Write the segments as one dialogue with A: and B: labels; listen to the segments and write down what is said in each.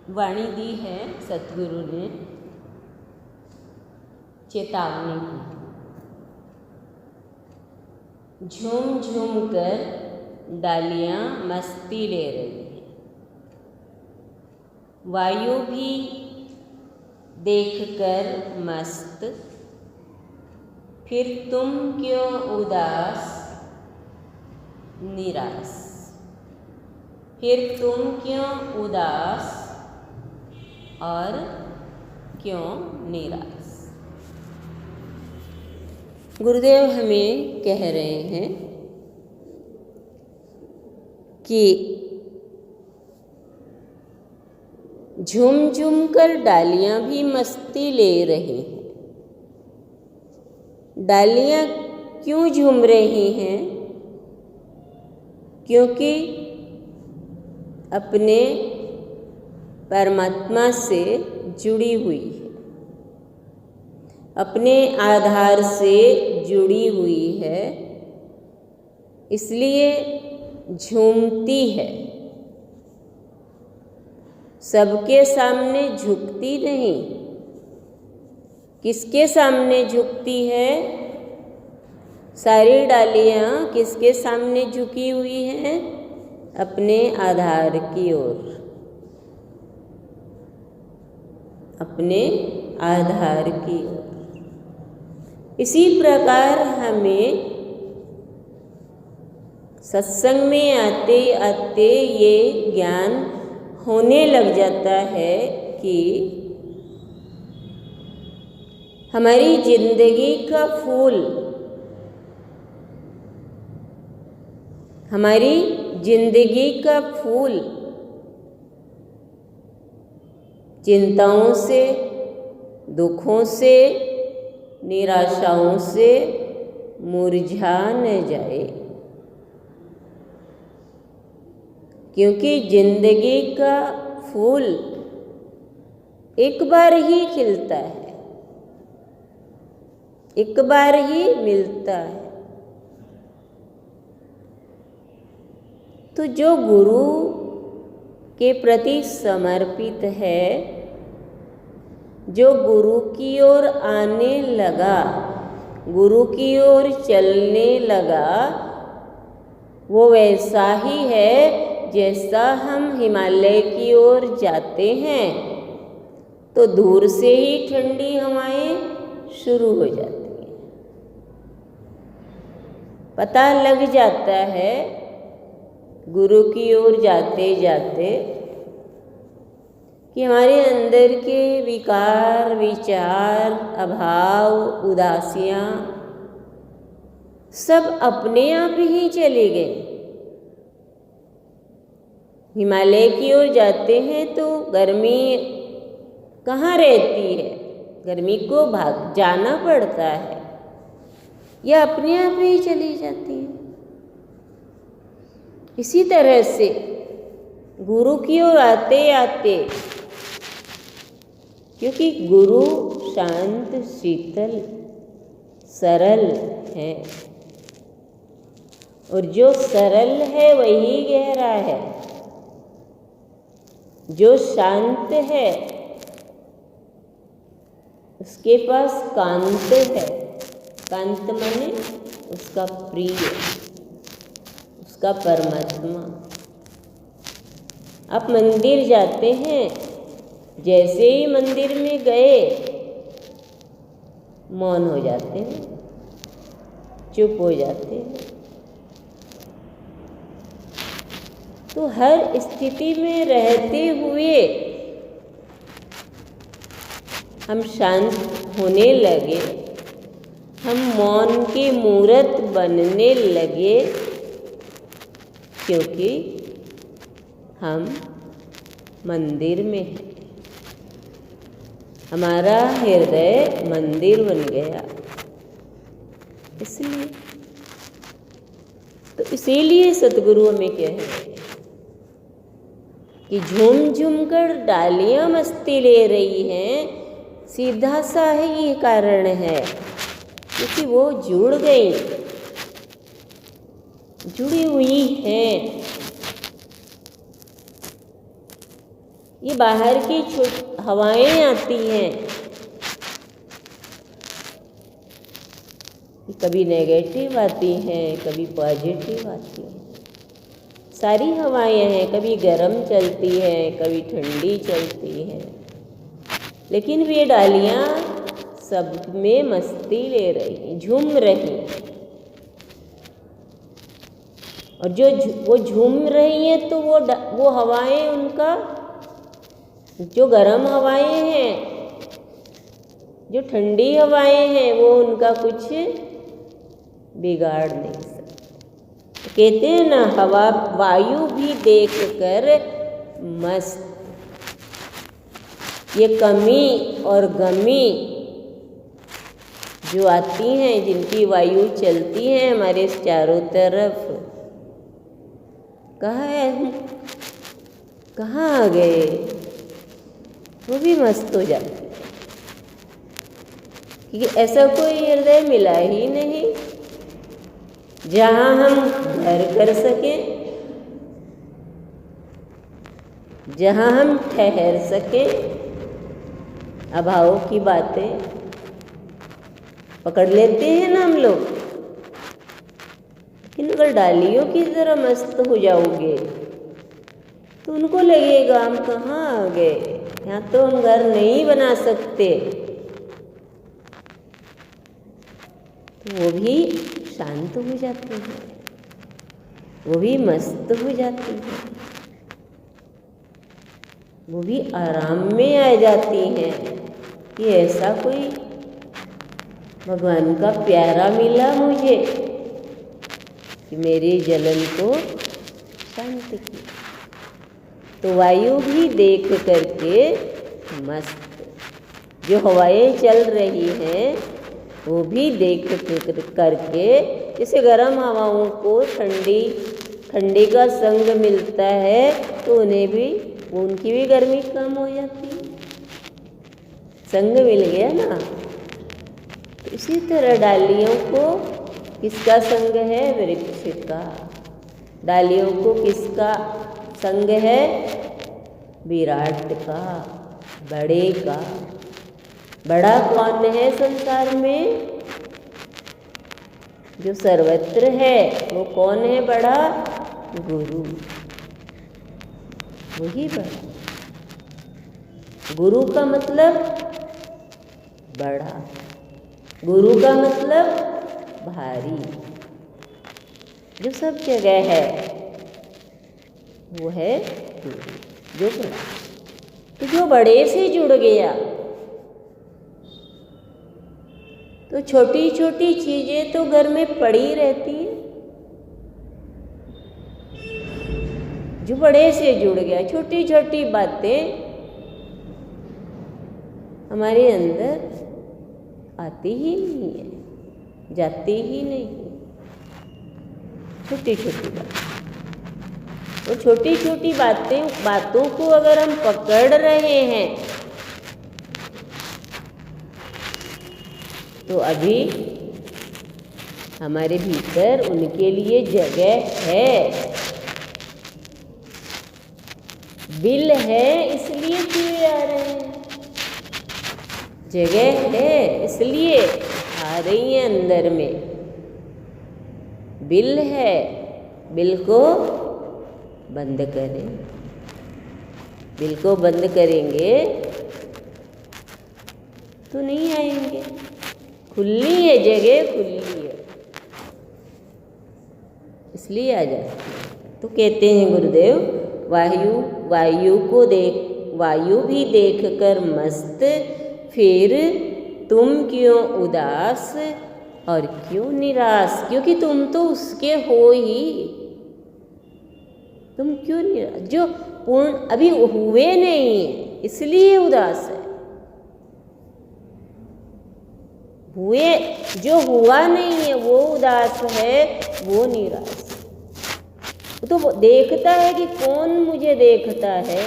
A: वाणी दी है सतगुरु ने चेतावनी की। झूम झूम कर डालियां मस्ती ले रही हैं, वायु भी देखकर मस्त, फिर तुम क्यों उदास निराश, फिर तुम क्यों उदास और क्यों निराश। गुरुदेव हमें कह रहे हैं कि झूम झूम कर डालियां भी मस्ती ले रही हैं। डालियां क्यों झूम रही हैं? क्योंकि अपने परमात्मा से जुड़ी हुई है, अपने आधार से जुड़ी हुई है, इसलिए झूमती है। सबके सामने झुकती नहीं। किसके सामने झुकती है? सारी डालियां किसके सामने झुकी हुई हैं? अपने आधार की ओर, अपने आधार की ओर। इसी प्रकार हमें सत्संग में आते आते ये ज्ञान होने लग जाता है कि हमारी जिंदगी का फूल, हमारी जिंदगी का फूल चिंताओं से, दुखों से, निराशाओं से मुरझा न जाए, क्योंकि जिंदगी का फूल एक बार ही खिलता है, एक बार ही मिलता है। तो जो गुरु के प्रति समर्पित है, जो गुरु की ओर आने लगा, गुरु की ओर चलने लगा, वो वैसा ही है जैसा हम हिमालय की ओर जाते हैं तो दूर से ही ठंडी हवाएं शुरू हो जाती हैं। पता लग जाता है गुरु की ओर जाते जाते कि हमारे अंदर के विकार, विचार, अभाव, उदासियां सब अपने आप ही चले गए। हिमालय की ओर जाते हैं तो गर्मी कहाँ रहती है? गर्मी को भाग जाना पड़ता है, या अपने आप ही चली जाती है। इसी तरह से गुरु की ओर आते आते, क्योंकि गुरु शांत, शीतल, सरल है, और जो सरल है वही गहरा है। जो शांत है उसके पास कांत है। कांत माने उसका प्रिय, उसका परमात्मा। आप मंदिर जाते हैं, जैसे ही मंदिर में गए मौन हो जाते हैं, चुप हो जाते हैं। तो हर स्थिति में रहते हुए हम शांत होने लगे, हम मौन की मूरत बनने लगे, क्योंकि हम मंदिर में हैं। हमारा हृदय मंदिर बन गया। इसलिए तो इसीलिए सतगुरु हमें कह रहे हैं कि झूम झूम कर डालियां मस्ती ले रही हैं। सीधा सा ही ये कारण है, क्योंकि वो जुड़ गई, जुड़ी हुई हैं। ये बाहर की हवाएं आती हैं, कभी नेगेटिव आती हैं, कभी पॉजिटिव आती हैं। सारी हवाएं हैं, कभी गर्म चलती है, कभी ठंडी चलती है, लेकिन ये डालियाँ सब में मस्ती ले रही, झूम रही। और जो वो झूम रही हैं तो वो हवाएं, उनका जो गर्म हवाएं हैं, जो ठंडी हवाएं हैं, वो उनका कुछ बिगाड़ नहीं सकते। कहते हैं ना, हवा वायु भी देखकर मस्त। ये कमी और गमी जो आती हैं, जिनकी वायु चलती है हमारे चारों तरफ, कहाँ है हम, कहाँ आ गए, वो भी मस्त हो जाते हैं। क्योंकि ऐसा कोई हृदय मिला ही नहीं जहाँ हम घर कर सकें, जहाँ हम ठहर सकें। अभाव की बातें पकड़ लेते हैं ना हम लोग, लेकिन अगर डालियों की तरह मस्त हो जाओगे तो उनको लगेगा हम कहाँ आ गए, यहाँ तो हम घर नहीं बना सकते। तो वो भी शांत हो जाते हैं, वो भी मस्त हो जाती है, वो भी आराम में आ जाती हैं कि ऐसा कोई भगवान का प्यारा मिला मुझे कि मेरी जलन को शांत की। तो वायु भी देख करके मस्त, जो हवाएं चल रही हैं वो भी देख करके, जैसे गर्म हवाओं को ठंडी का संग मिलता है तो उन्हें भी, उनकी भी गर्मी कम हो जाती है, संग मिल गया ना। तो इसी तरह डालियों को किसका संग है, वृक्ष का। डालियों को किसका संग है, विराट का, बड़े का। बड़ा कौन है संसार में, जो सर्वत्र है, वो कौन है बड़ा, गुरु, वही बड़ा। गुरु का मतलब बड़ा, गुरु का मतलब भारी, जो सब जगह है वो है गुरु, जो बड़ा। तो जो बड़े से जुड़ गया तो छोटी छोटी चीजें तो घर में पड़ी रहती है। जो बड़े से जुड़ गया, छोटी छोटी बातें हमारे अंदर आती ही नहीं है, जाती ही नहीं, छोटी छोटी बात। और छोटी छोटी बातों को अगर हम पकड़ रहे हैं तो अभी हमारे भीतर उनके लिए जगह है, बिल है, इसलिए चूहे आ रहे हैं। जगह है इसलिए आ रही है अंदर में, बिल है, बिल को बंद करें। बिल को बंद करेंगे तो नहीं आएंगे। खुली है जगह, खुली है, इसलिए आ जाते हैं। तो कहते हैं गुरुदेव, वायु भी देखकर मस्त, फिर तुम क्यों उदास और क्यों निराश, क्योंकि तुम तो उसके हो ही। तुम क्यों निराश, जो पूर्ण अभी हुए नहीं है इसलिए उदास है। हुए, जो हुआ नहीं है वो उदास है, वो निराश है। वो तो देखता है कि कौन मुझे देखता है,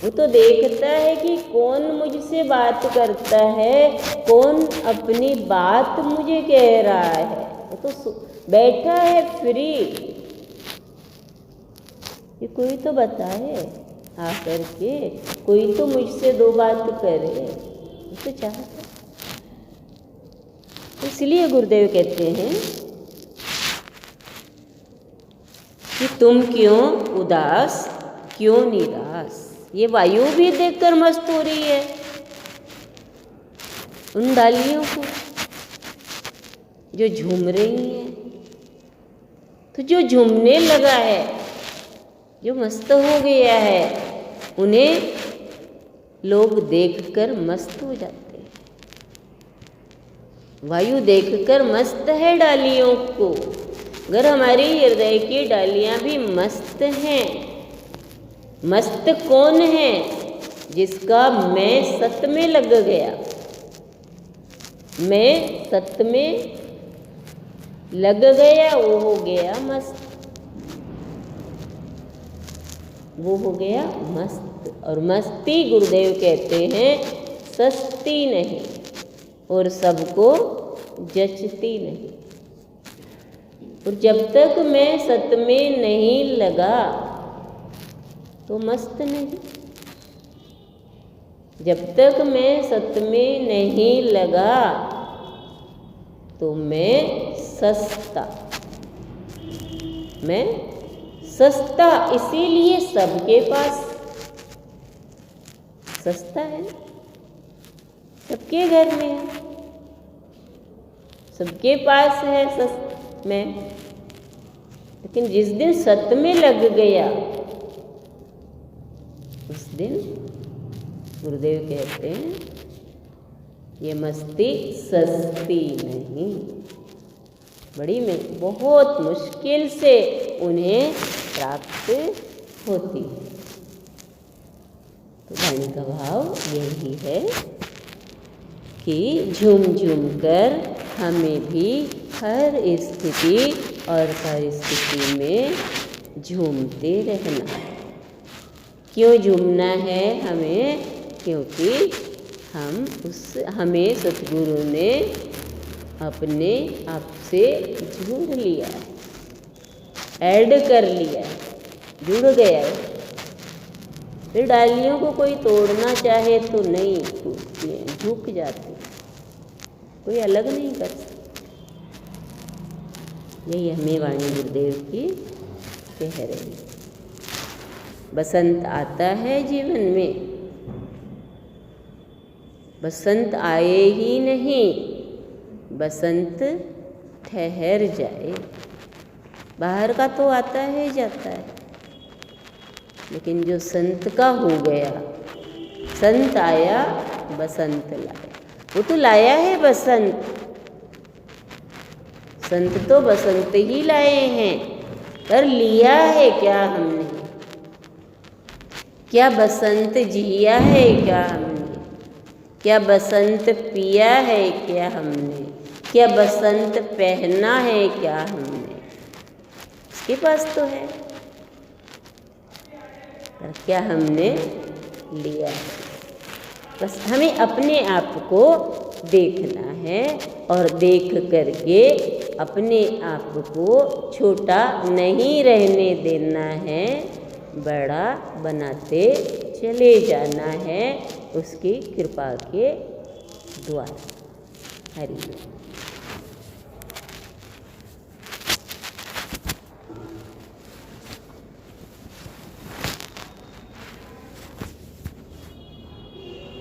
A: वो तो देखता है कि कौन मुझसे बात करता है, कौन अपनी बात मुझे कह रहा है। वो तो बैठा है फ्री, ये कोई तो बताए आकर के कोई तो मुझसे दो बात करे, तो चाहता। इसलिए गुरुदेव कहते हैं कि तुम क्यों उदास, क्यों निराश। ये वायु भी देखकर मस्त हो रही है उन डालियों को जो झूम रही हैं। तो जो झूमने लगा है, जो मस्त हो गया है, उन्हें लोग देखकर मस्त हो जाते हैं। वायु देखकर मस्त है डालियों को। अगर हमारी हृदय की डालियां भी मस्त हैं, मस्त कौन है? जिसका मैं सत में लग गया। मैं सत में लग गया, वो हो गया मस्त, वो हो गया मस्त। और मस्ती गुरुदेव कहते हैं सस्ती नहीं और सबको जचती नहीं। और जब तक मैं सत में नहीं लगा तो मस्त नहीं। जब तक मैं सत में नहीं लगा तो मैं सस्ता, मैं सस्ता। इसीलिए सबके पास सस्ता है, सबके घर में है, सबके पास है में। लेकिन जिस दिन सत में लग गया उस दिन गुरुदेव कहते हैं ये मस्ती सस्ती नहीं। बड़ी में बहुत मुश्किल से उन्हें प्राप्त होती है। तो वाणी का भाव यही है कि झूम झूम कर हमें भी हर स्थिति और परिस्थिति में झूमते रहना। क्यों झूमना है हमें? क्योंकि हमें सतगुरु ने अपने आप से जोड़ लिया है, ऐड कर लिया है, जुड़ गया है। फिर डालियों को कोई तोड़ना चाहे तो नहीं टूटती हैं, झुक जाती, कोई अलग नहीं कर सकता। यही हमें वाणी गुरुदेव की कह रही। बसंत आता है जीवन में, बसंत आए ही नहीं, बसंत ठहर जाए। बाहर का तो आता है जाता है, लेकिन जो संत का हो गया, संत आया बसंत लाया। वो तो लाया है बसंत, संत तो बसंत ही लाए हैं। पर लिया है क्या हमने? क्या बसंत जिया है क्या हमने? क्या बसंत पिया है क्या हमने? क्या बसंत पहना है क्या हमने? उसके पास तो है, पर क्या हमने लिया है? बस हमें अपने आप को देखना है और देख करके अपने आप को छोटा नहीं रहने देना है, बड़ा बनाते चले जाना है उसकी कृपा के द्वारा। हरि बोल।